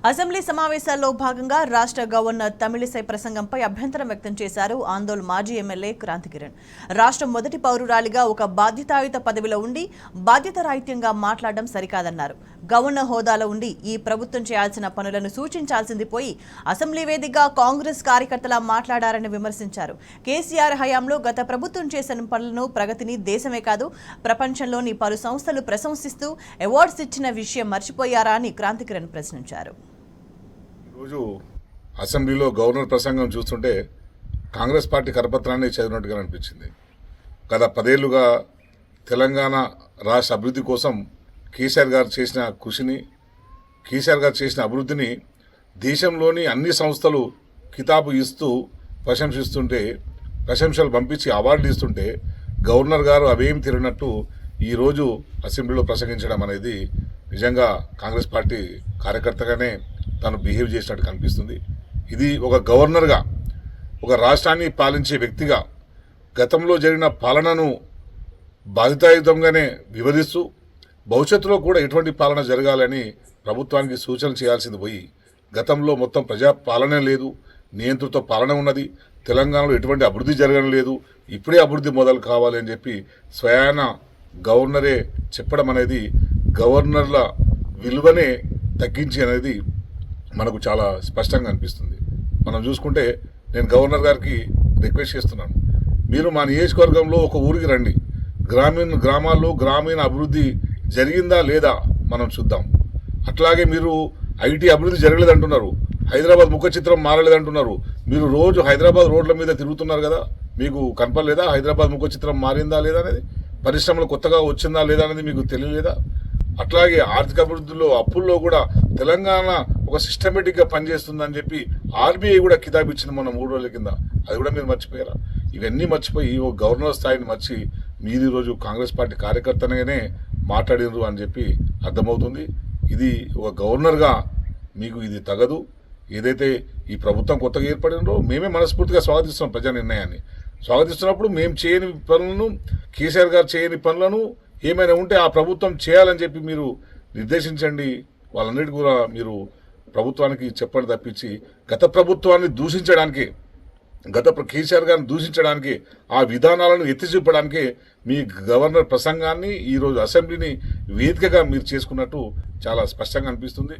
Assembly సమావేశాల్లో భాగంగా రాష్ట్ర గవర్నర్ తమిళిసై ప్రసంగంపై అభ్యంతరం వ్యక్తం చేశారు ఆందోళ్ మాజీ ఎమ్మెల్యే క్రాంతికిరణ్. రాష్ట్ర మొదటి పౌరురాలిగా ఒక బాధ్యతాయుత పదవిలో ఉండి బాధ్యతారాహిత్యంగా మాట్లాడడం సరికాదన్నారు. గవర్నర్ హోదాలో ఉండి ఈ ప్రభుత్వం చేయాల్సిన పనులను సూచించాల్సింది పోయి అసెంబ్లీ వేదికగా కాంగ్రెస్ కార్యకర్తలా మాట్లాడారని విమర్శించారు. కేసీఆర్ హయాంలో గత ప్రభుత్వం చేసిన పనులను, ప్రగతిని దేశమే కాదు ప్రపంచంలోని పలు సంస్థలు ప్రశంసిస్తూ అవార్డ్స్ ఇచ్చిన విషయం మర్చిపోయారా అని క్రాంతికిరణ్ ప్రశ్నించారు. ఈరోజు అసెంబ్లీలో గవర్నర్ ప్రసంగం చూస్తుంటే కాంగ్రెస్ పార్టీ కరపత్రాన్ని చదివినట్టుగా అనిపించింది. గత 10 ఏళ్లుగా తెలంగాణ రాష్ట్ర అభివృద్ధి కోసం కేసీఆర్ గారు చేసిన కృషిని, కేసీఆర్ గారు చేసిన అభివృద్ధిని దేశంలోని అన్ని సంస్థలు కితాబు ఇస్తూ ప్రశంసిస్తుంటే, ప్రశంసలు పంపించి అవార్డులు ఇస్తుంటే గవర్నర్ గారు అవేం తిరిగినట్టు ఈరోజు అసెంబ్లీలో ప్రసంగించడం అనేది నిజంగా కాంగ్రెస్ పార్టీ కార్యకర్తగానే తను బిహేవ్ చేసినట్టు కనిపిస్తుంది. ఇది ఒక గవర్నర్గా, ఒక రాష్ట్రాన్ని పాలించే వ్యక్తిగా గతంలో జరిగిన పాలనను బాధితాయుతంగానే వివరిస్తూ భవిష్యత్తులో కూడా ఎటువంటి పాలన జరగాలని ప్రభుత్వానికి సూచన చేయాల్సింది పోయి గతంలో మొత్తం ప్రజా పాలన లేదు, నియంత్రిత పాలన ఉన్నది, తెలంగాణలో ఎటువంటి అభివృద్ధి జరగడం లేదు, ఇప్పుడే అభివృద్ధి మొదలు కావాలి అని చెప్పి స్వయాన గవర్నరే చెప్పడం అనేది గవర్నర్ల విలువనే తగ్గించి అనేది మనకు చాలా స్పష్టంగా అనిపిస్తుంది. మనం చూసుకుంటే నేను గవర్నర్ గారికి రిక్వెస్ట్ చేస్తున్నాను, మీరు మా నియోజకవర్గంలో ఒక ఊరికి రండి, గ్రామాల్లో గ్రామీణ అభివృద్ధి జరిగిందా లేదా మనం చూద్దాం. అట్లాగే మీరు ఐటీ అభివృద్ధి జరగలేదంటున్నారు, హైదరాబాద్ ముఖ చిత్రం మారలేదంటున్నారు. మీరు రోజు హైదరాబాద్ రోడ్ల మీద తిరుగుతున్నారు కదా, మీకు కనపడలేదా హైదరాబాద్ ముఖ చిత్రం మారిందా లేదా అనేది, పరిశ్రమలు కొత్తగా వచ్చిందా లేదా అనేది మీకు తెలియలేదా? అట్లాగే ఆర్థిక అభివృద్ధిలో, అప్పుల్లో కూడా తెలంగాణ ఒక సిస్టమేటిక్గా పనిచేస్తుందని చెప్పి ఆర్బీఐ కూడా కితాబు ఇచ్చింది మొన్న 3 రోజుల కింద. అది కూడా మీరు మర్చిపోయారా? ఇవన్నీ మర్చిపోయి ఒక గవర్నర్ స్థాయిని మర్చి మీరు ఈరోజు కాంగ్రెస్ పార్టీ కార్యకర్తగానే మాట్లాడినరు అని చెప్పి అర్థమవుతుంది. ఇది ఒక గవర్నర్గా మీకు ఇది తగదు. ఏదైతే ఈ ప్రభుత్వం కొత్తగా ఏర్పడినో మేమే మనస్ఫూర్తిగా స్వాగతిస్తున్నాం, ప్రజా నిర్ణయాన్ని స్వాగతిస్తున్నప్పుడు మేము చేయని పనులను, కేసీఆర్ గారు చేయని పనులను ఏమైనా ఉంటే ఆ ప్రభుత్వం చేయాలని చెప్పి మీరు నిర్దేశించండి. వాళ్ళన్నిటి కూడా మీరు ప్రభుత్వానికి చెప్పండి తప్పించి గత ప్రభుత్వాన్ని దూషించడానికి, కేసీఆర్ గారిని దూషించడానికి, ఆ విధానాలను ఎత్తి చూపడానికి మీ గవర్నర్ ప్రసంగాన్ని ఈరోజు అసెంబ్లీని వేదికగా మీరు చేసుకున్నట్టు చాలా స్పష్టంగా అనిపిస్తుంది.